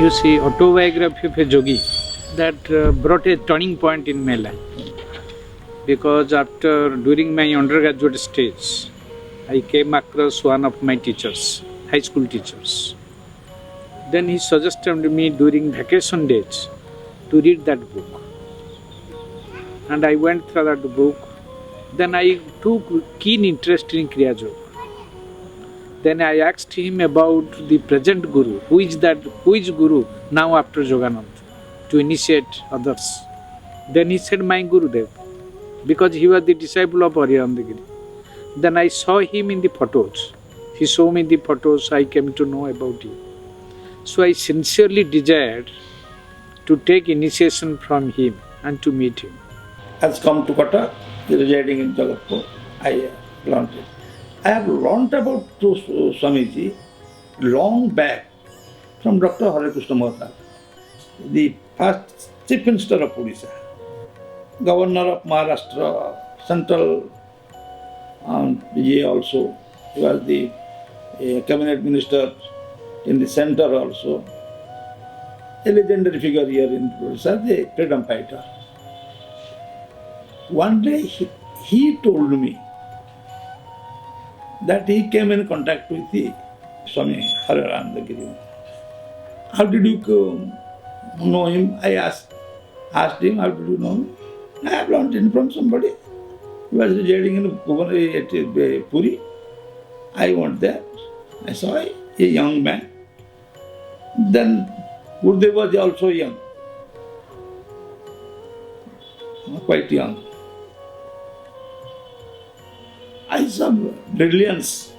You see, autobiography of a yogi that brought a turning point in my life. Because during my undergraduate stage, I came across one of my teachers, high school teachers. Then he suggested me during vacation days to read that book. And I went through that book. Then I took keen interest in Kriya Yoga. Then I asked him about the present Guru, who is Guru now after Yogananda, to initiate others. Then he said, my Gurudev, because he was the disciple of Ariandagiri. Then I saw him in the photos. He showed me the photos, I came to know about him. So I sincerely desired to take initiation from him and to meet him. Has come to Kata, residing in Jagatpur. I learned it. I have learned about Swamiji long back from Dr. Hare Krishna Maharaj, the first Chief Minister of Odisha, Governor of Maharashtra, Central, he also. He was the Cabinet Minister in the center also. A legendary figure here in Odisha, the freedom fighter. One day he told me that he came in contact with the Swami Hariranandagiri. How did you know him? I asked him, how did you know him? I have learned it from somebody. He was residing in Puri. I went there. I saw a young man. Then Gurudev was also young, quite young. I saw brilliance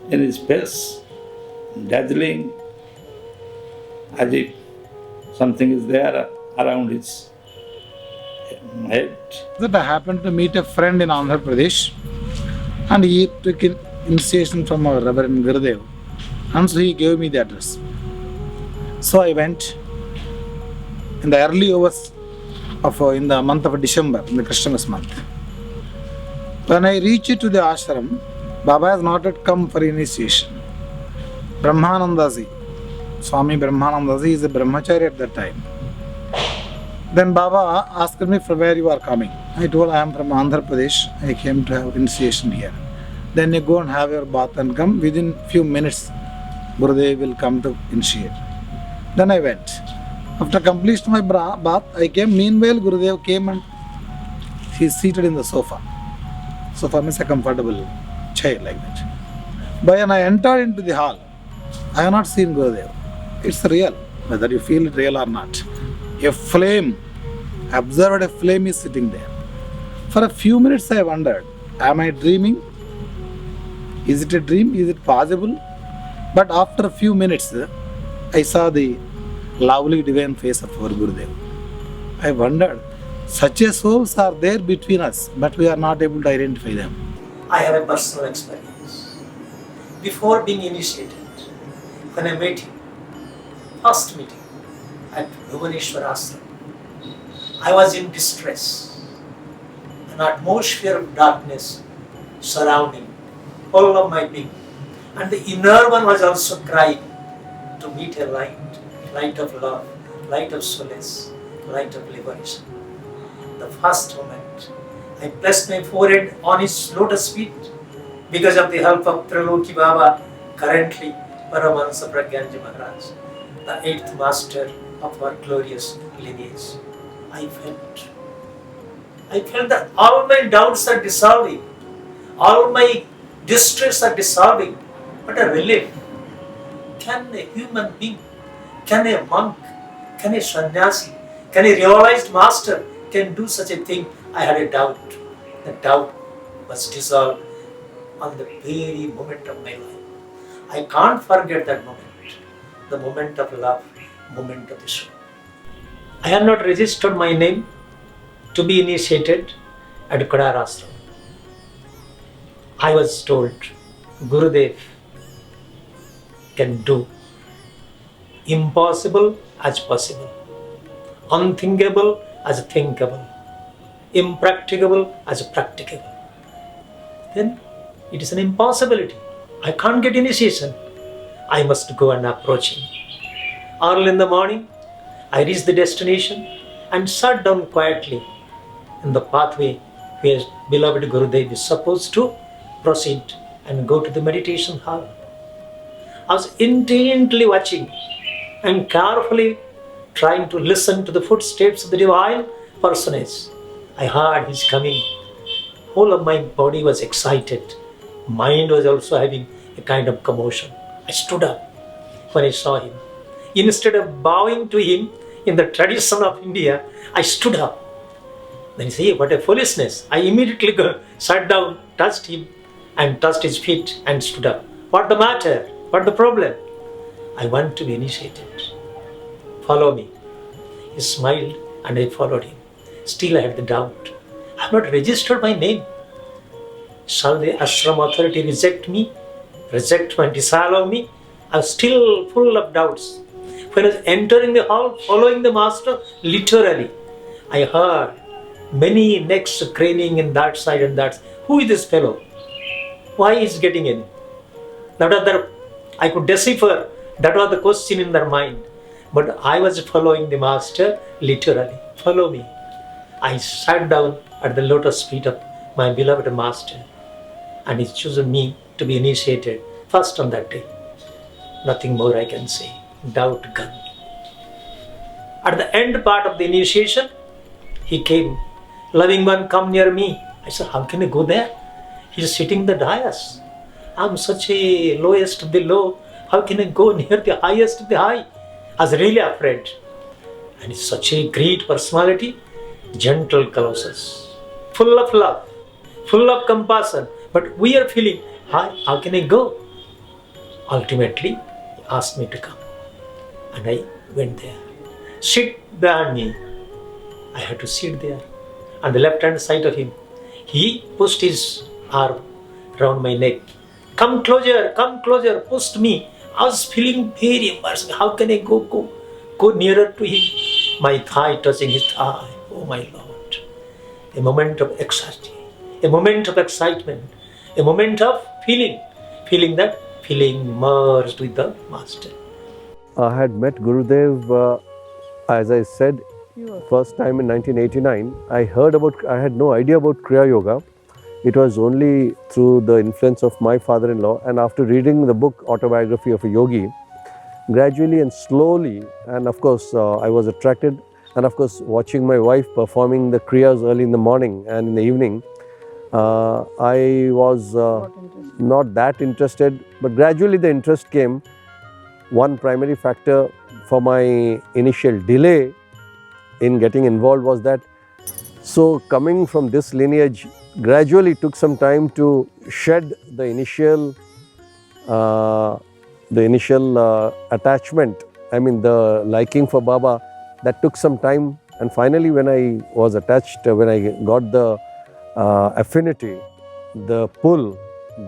in his face, dazzling, as if something is there around his head. That I happened to meet a friend in Andhra Pradesh, and he took initiation from our Reverend Gurudev, and so he gave me the address. So I went in the early hours in the month of December, in the Christmas month. When I reached to the ashram, Baba has not yet come for initiation. Brahmanandaji, Swami Brahmanandaji is a brahmachari at that time. Then Baba asked me from where you are coming. I told I am from Andhra Pradesh. I came to have initiation here. Then you go and have your bath and come. Within few minutes, Gurudev will come to initiate. Then I went. After completion of my bath, I came. Meanwhile, Gurudev came and he is seated in the sofa. Sofa means a comfortable chair like that. But when I entered into the hall, I have not seen Gurudev. It's real, whether you feel it real or not. A flame, observed a flame is sitting there. For a few minutes I wondered, am I dreaming? Is it a dream? Is it possible? But after a few minutes, I saw the lovely divine face of our Gurudev. I wondered, such a souls are there between us, but we are not able to identify them. I have a personal experience. Before being initiated, when I met him, first meeting at Bhuvaneshwar Ashram, I was in distress. An atmosphere of darkness surrounding all of my being. And the inner one was also crying to meet a light of love, light of solace, light of liberation. The first moment, I pressed my forehead on his lotus feet because of the help of Triloki Baba, currently Paramahansa Pragyanji Maharaj, the 8th master of our glorious lineage. I felt that all my doubts are dissolving, all my distress are dissolving. What a relief! Can a human being, can a monk, can a sannyasi, can a realized master can do such a thing? I had a doubt. The doubt was dissolved on the very moment of my life. I can't forget that moment. The moment of love, moment of the soul. I have not registered my name to be initiated at Kadar Ashram. I was told Gurudev can do impossible as possible, unthinkable as thinkable, impracticable as practicable. Then it is an impossibility. I can't get initiation. I must go and approach him. Early in the morning, I reached the destination and sat down quietly in the pathway where beloved Gurudev is supposed to proceed and go to the meditation hall. I was intently watching and carefully trying to listen to the footsteps of the divine personage. I heard his coming. Whole of my body was excited. Mind was also having a kind of commotion. I stood up when I saw him. Instead of bowing to him in the tradition of India, I stood up. Then he said, what a foolishness. I immediately sat down, touched him and touched his feet and stood up. What the matter? What the problem? I want to be initiated. Follow me. He smiled and I followed him. Still I had the doubt. I have not registered my name. Shall the ashram authority reject me? Reject and disallow me? I was still full of doubts. When I was entering the hall, following the master, literally, I heard many necks craning in that side and that. Who is this fellow? Why is he getting in? I could decipher. That was the question in their mind. But I was following the master literally. Follow me. I sat down at the lotus feet of my beloved master, and he's chosen me to be initiated first on that day. Nothing more I can say. Doubt gone. At the end part of the initiation, he came. Loving one, come near me. I said, how can I go there? He's sitting in the dais. I'm such a lowest of the low. How can I go near the highest of the high? I was really afraid. And he's such a great personality, gentle Colossus, full of love, full of compassion. But we are feeling, how can I go? Ultimately, he asked me to come. And I went there. Sit behind me. I had to sit there. On the left hand side of him, he pushed his arm around my neck. Come closer, pushed me. I was feeling very embarrassed. How can I go nearer to him? My thigh touching his thigh. Oh my Lord. A moment of ecstasy, a moment of excitement, a moment of feeling merged with the Master. I had met Gurudev, as I said, first time in 1989. I had no idea about Kriya Yoga. It was only through the influence of my father-in-law, and after reading the book Autobiography of a Yogi, gradually and slowly, and of course I was attracted, and of course watching my wife performing the Kriyas early in the morning and in the evening, I was not that interested, but gradually the interest came. One primary factor for my initial delay in getting involved was that, so coming from this lineage, gradually took some time to shed the initial attachment, the liking for Baba. That took some time, and finally when I was attached, when I got the affinity, the pull,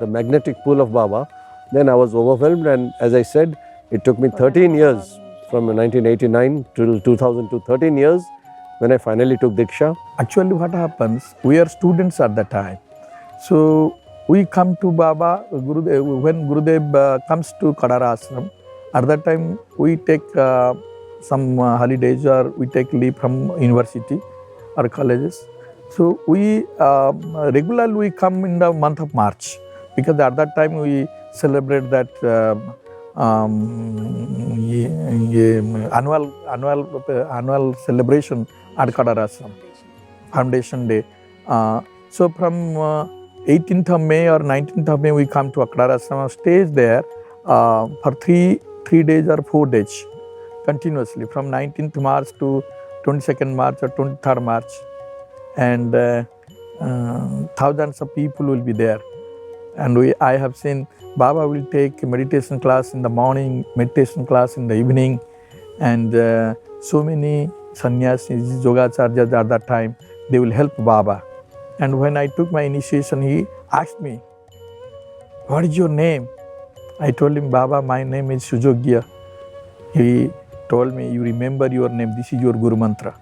the magnetic pull of Baba, then I was overwhelmed, and as I said, it took me 13 years from 1989 till 2002, 13 years when I finally took Diksha. Actually what happens, we are students at that time. So we come to Baba, Gurudev, when Gurudev comes to Kadara Ashram, at that time we take some holidays or we take leave from university or colleges. So we regularly come in the month of March, because at that time we celebrate that annual celebration at Kadara Ashram, Foundation Day. So from 18th of May or 19th of May we come to Kadara Ashram, stays there for three days or 4 days continuously, from 19th March to 22nd March or 23rd March, and thousands of people will be there. And I have seen Baba will take meditation class in the morning, meditation class in the evening, and so many sannyasis, yogacharyas at that time, they will help Baba. And when I took my initiation, he asked me, what is your name? I told him, Baba, my name is Sujogya. He told me, you remember your name, this is your Guru Mantra.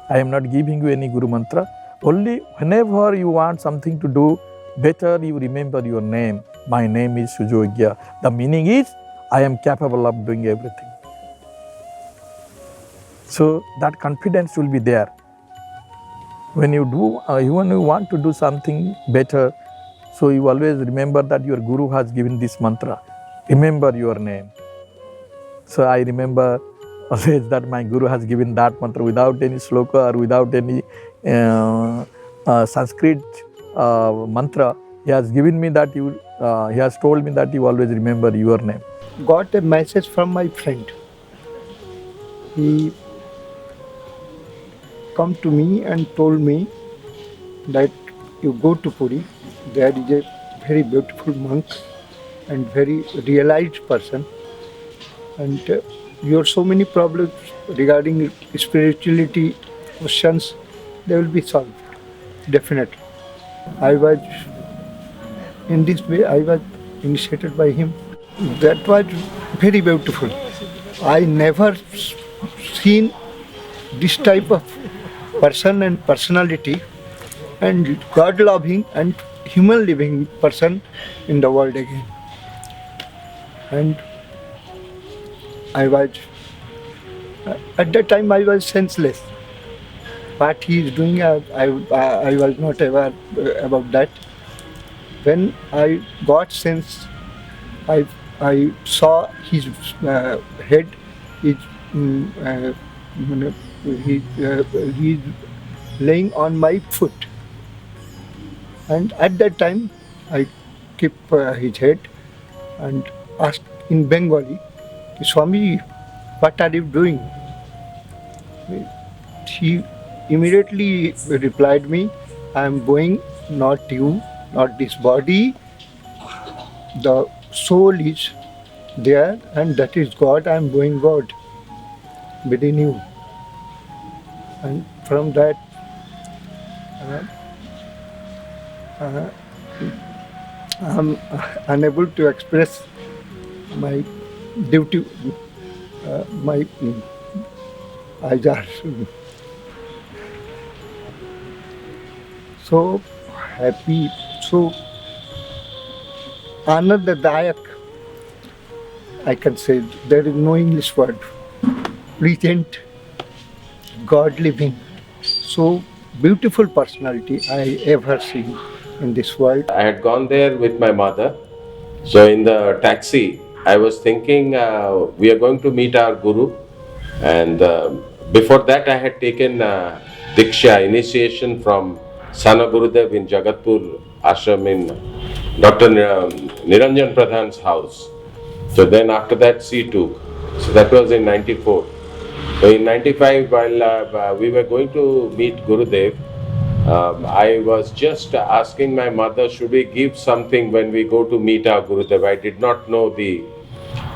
I am not giving you any Guru Mantra. Only whenever you want something to do better, you remember your name. My name is Sujogya. The meaning is, I am capable of doing everything. So that confidence will be there. When you do, when you want to do something better, so you always remember that your Guru has given this mantra. Remember your name. So I remember always that my Guru has given that mantra without any sloka or without any Sanskrit mantra. He has given me that he has told me that you always remember your name. Got a message from my friend. He come to me and told me that you go to Puri, there is a very beautiful monk and very realized person, and your so many problems regarding spirituality questions, they will be solved, definitely. I was, in this way, I was initiated by him. That was very beautiful. I never seen this type of person and personality and God-loving and human-living person in the world again. And I was, at that time I was senseless. What he is doing, I was not aware about that. When I got sense, I saw his head is he is laying on my foot, and at that time I keep his head and asked in Bengali, Swami, what are you doing? He immediately replied me, I am going, not you, not this body, the soul is there and that is God, I am going God within you. And from that I am unable to express my duty, my eyes are so happy, so Anandadayak, I can say, there is no English word, present, God living, so beautiful personality I ever seen in this world. I had gone there with my mother. So in the taxi, I was thinking we are going to meet our Guru. And before that, I had taken Diksha, initiation from Sana Gurudev in Jagatpur ashram in Dr. Niranjan Pradhan's house. So then after that, she took. So that was in 94. So in 95, while we were going to meet Gurudev, I was just asking my mother, should we give something when we go to meet our Gurudev? I did not know the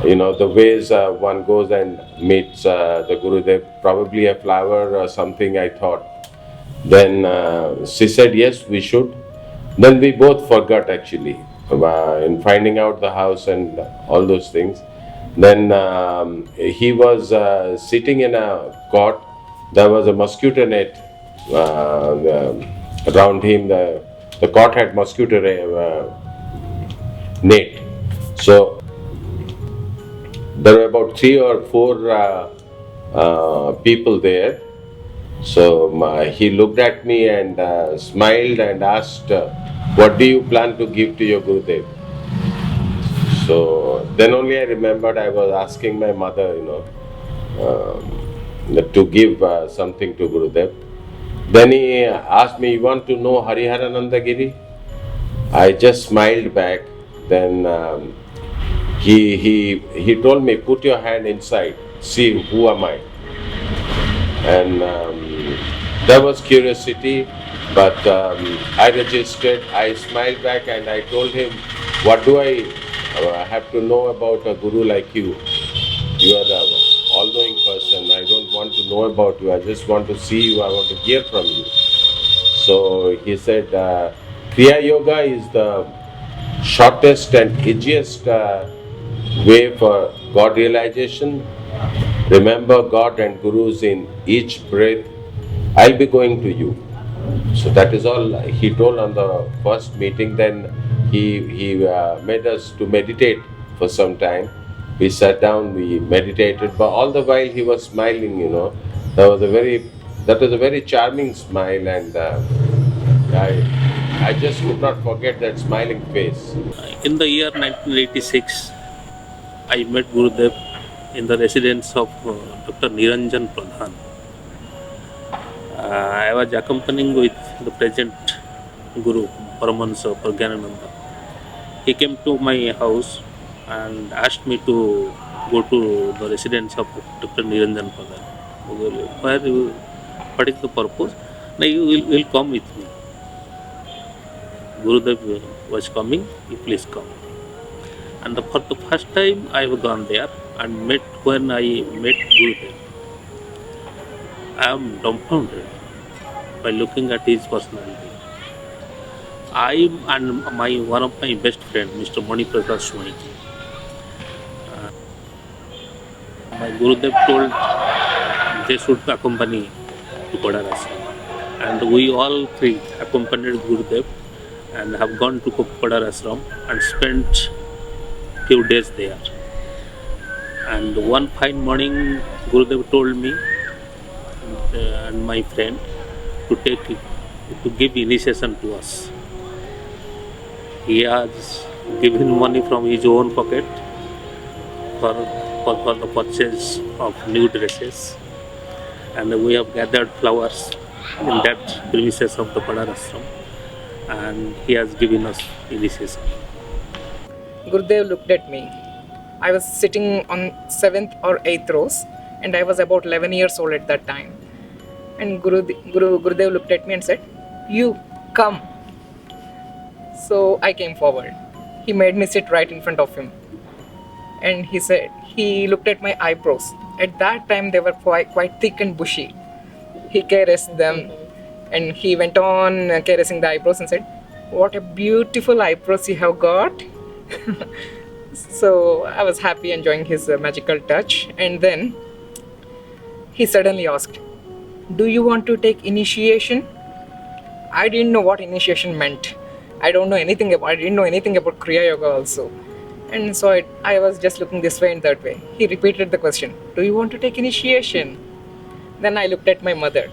ways one goes and meets the Gurudev, probably a flower or something, I thought. Then she said, yes, we should. Then we both forgot actually in finding out the house and all those things. Then he was sitting in a cot. There was a mosquito net around him. The cot had mosquito net. So there were about 3 or 4 people there. So he looked at me and smiled and asked, what do you plan to give to your Gurudev? So then only I remembered I was asking my mother, to give something to Gurudev. Then he asked me, you want to know Hariharananda Giri? I just smiled back. Then he told me, put your hand inside, see who am I. And there was curiosity, but I registered, I smiled back and I told him, what do I have to know about a guru like you? You are the all-knowing person. I don't want to know about you. I just want to see you. I want to hear from you. So he said, Kriya Yoga is the shortest and easiest way for God realization. Remember God and Gurus in each breath. I'll be going to you. So that is all he told on the first meeting. Then he made us to meditate for some time. We sat down, we meditated, but all the while he was smiling, you know. That was a very charming smile, and I just could not forget that smiling face. In the year 1986, I met Gurudev in the residence of Dr. Niranjan Pradhan. I was accompanying with the present Guru, Paramahansa Pragyanananda. He came to my house and asked me to go to the residence of Dr. Niranjan Pradhan. What is the purpose? No, you will come with me. Gurudev was coming, you please come. And for the first time I have gone there and when I met Gurudev, I am dumbfounded by looking at his personality. I and one of my best friend, Mr. Mani Prakash Swaiji. My Gurudev told they should accompany to Padar-ashram. And we all three accompanied Gurudev and have gone to Padar-ashram and spent few days there. And one fine morning, Gurudev told me and my friend to give initiation to us. He has given money from his own pocket for the purchase of new dresses, and we have gathered flowers in that premises of the Padar-ashram, and he has given us initiation. Gurudev looked at me. I was sitting on 7th or 8th rows, and I was about 11 years old at that time. And Gurudev looked at me and said, "You come." So I came forward. He made me sit right in front of him. And he looked at my eyebrows. At that time they were quite thick and bushy. He caressed them and he went on caressing the eyebrows and said, "What a beautiful eyebrows you have got." So I was happy enjoying his magical touch. And then he suddenly asked, "Do you want to take initiation?" I didn't know what initiation meant. I didn't know anything about Kriya Yoga also. And so I was just looking this way and that way. He repeated the question, "Do you want to take initiation?" Then I looked at my mother.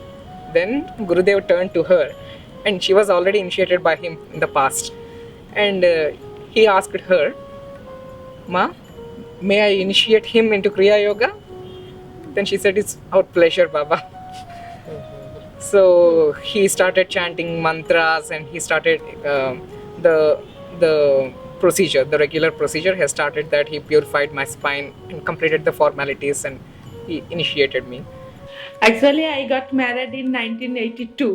Then Gurudev turned to her, and she was already initiated by him in the past. And he asked her, "Ma, may I initiate him into Kriya Yoga?" Then she said, "It's our pleasure, Baba." So he started chanting mantras, and he started the procedure, the regular procedure has started, that he purified my spine and completed the formalities, and he initiated me. Actually, I got married in 1982,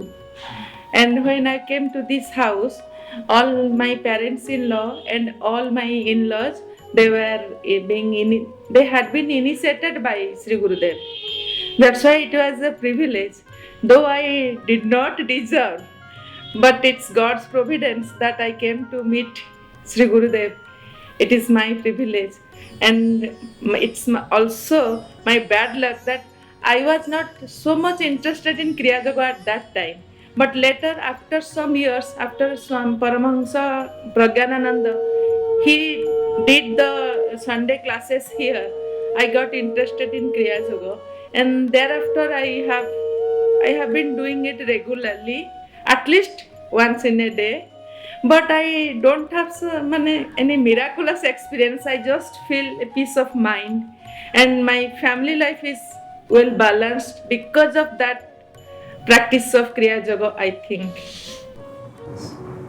and when I came to this house, all my parents-in-law and all my in-laws, they had been initiated by Sri Gurudev. That's why it was a privilege, though I did not deserve. But it's God's providence that I came to meet Sri Gurudev. It is my privilege, and it's also my bad luck that I was not so much interested in Kriya Yoga at that time. But later, after some years, after Swami Paramahansa Pragyanananda, he did the Sunday classes here. I got interested in Kriya Yoga, and thereafter I have been doing it regularly, at least once in a day. But I don't have any miraculous experience. I just feel a peace of mind, and my family life is well balanced because of that practice of Kriya Yoga, I think.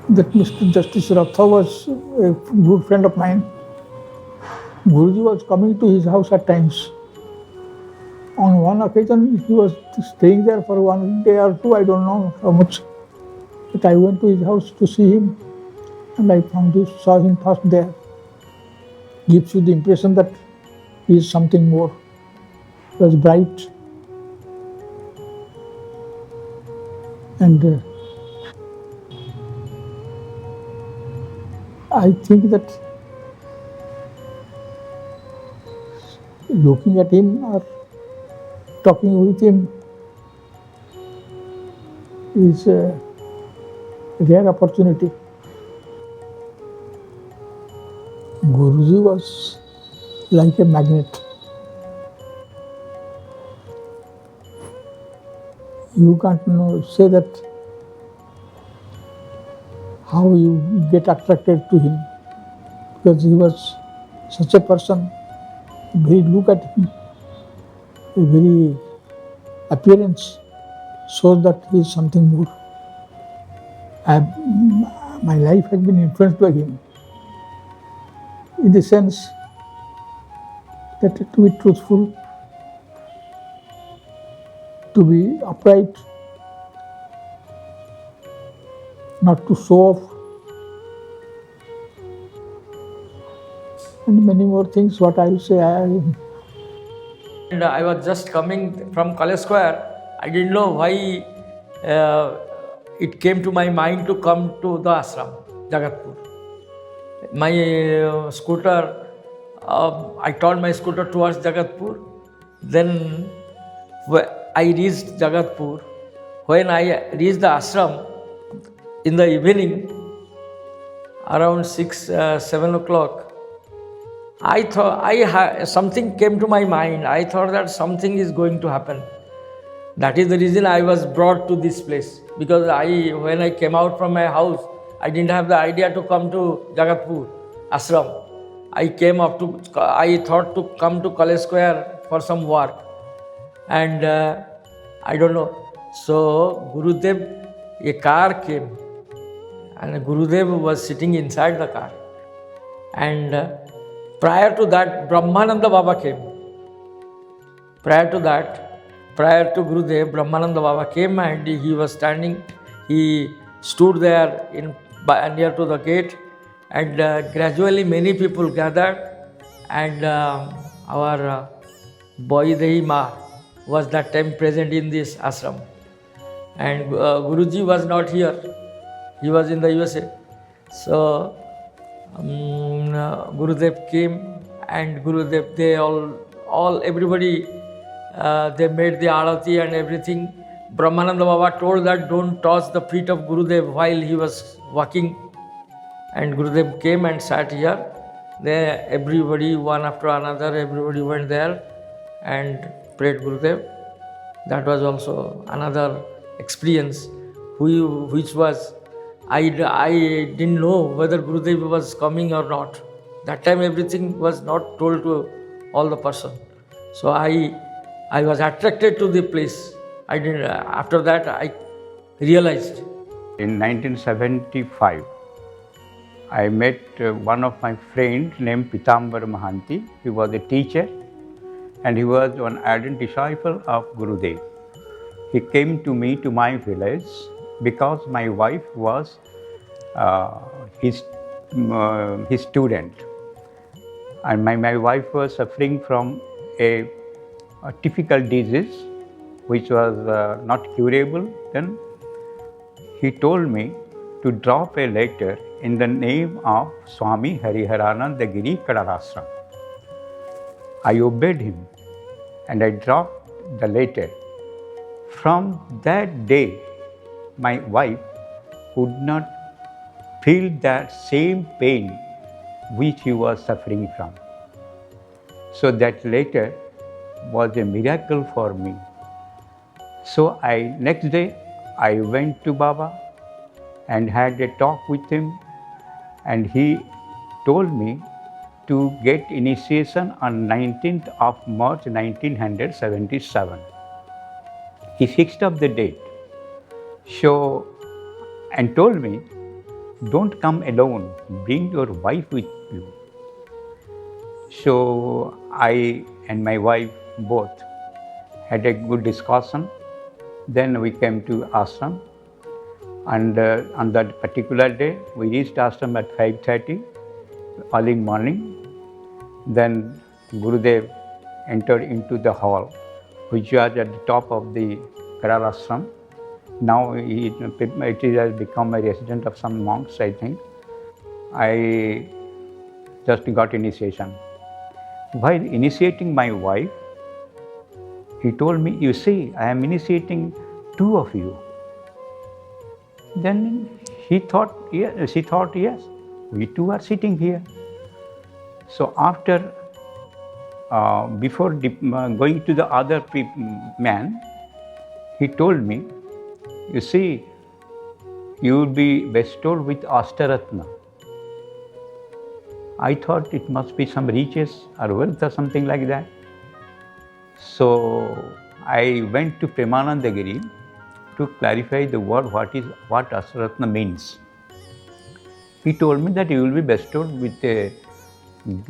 That Mr. Justice Ratha was a good friend of mine. Guruji was coming to his house at times. On one occasion, he was staying there for 1 day or two, I don't know how much. But I went to his house to see him, and I saw him first there. Gives you the impression that he is something more. He was bright. And I think that looking at him or talking with him is a rare opportunity. Guruji was like a magnet. You can't say that how you get attracted to him, because he was such a person. Very look at him, a very appearance shows that he is something more. My life has been influenced by him in the sense that to be truthful, to be upright, not to show off, and many more things. What I will say, And I was just coming from College Square. I didn't know why it came to my mind to come to the ashram, Jagatpur. My scooter, I turned my scooter towards Jagatpur. Then I reached Jagatpur. When I reached the ashram in the evening, around 7 o'clock, I thought something came to my mind. I thought that something is going to happen. That is the reason I was brought to this place. Because when I came out from my house, I didn't have the idea to come to Jagatpur ashram. I thought to come to College Square for some work. And I don't know. So Gurudev, a car came. And Gurudev was sitting inside the car. And prior to that, Brahmananda Baba came. Prior to Gurudev, Brahmananda Baba came and he was standing. He stood there near to the gate, and gradually many people gathered, and our Boidehi Ma was that time present in this ashram. And Guruji was not here. He was in the USA. So Gurudev came, and Gurudev, everybody, they made the arati and everything. Brahmananda Baba told that don't touch the feet of Gurudev while he was walking. And Gurudev came and sat here. Then everybody, one after another, everybody went there and prayed Gurudev. That was also another experience, which was, I didn't know whether Gurudev was coming or not. That time everything was not told to all the person. So I was attracted to the place. After that I realized. In 1975, I met one of my friends named Pitambar Mahanti. He was a teacher and he was an ardent disciple of Gurudev. He came to me to my village because my wife was his student, and my wife was suffering from a typical disease which was not curable. Then he told me to drop a letter in the name of Swami Hariharananda Giri Kadarashram. I obeyed him and I dropped the letter. From that day, my wife could not feel that same pain which he was suffering from. So that letter was a miracle for me. So next day I went to Baba and had a talk with him, and he told me to get initiation on 19th of March 1977. He fixed up the date. So, and told me, don't come alone, bring your wife with you. So I and my wife both had a good discussion. Then we came to ashram, and on that particular day we reached ashram at 5:30 early morning. Then Gurudev entered into the hall, which was at the top of the Karar ashram. Now it has become a residence of some monks, I think. I just got initiation. While initiating my wife, he told me, you see, I am initiating two of you. Then she thought, yes, we two are sitting here. So after before going to the other man, he told me, you see, you will be bestowed with Ashtaratna. I thought it must be some riches or wealth or something like that. So I went to Premanandagiri to clarify the word what Ashtaratna means. He told me that you will be bestowed with a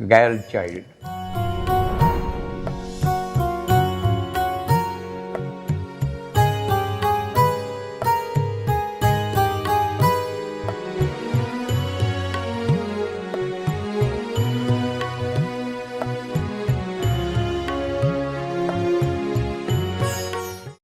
girl child.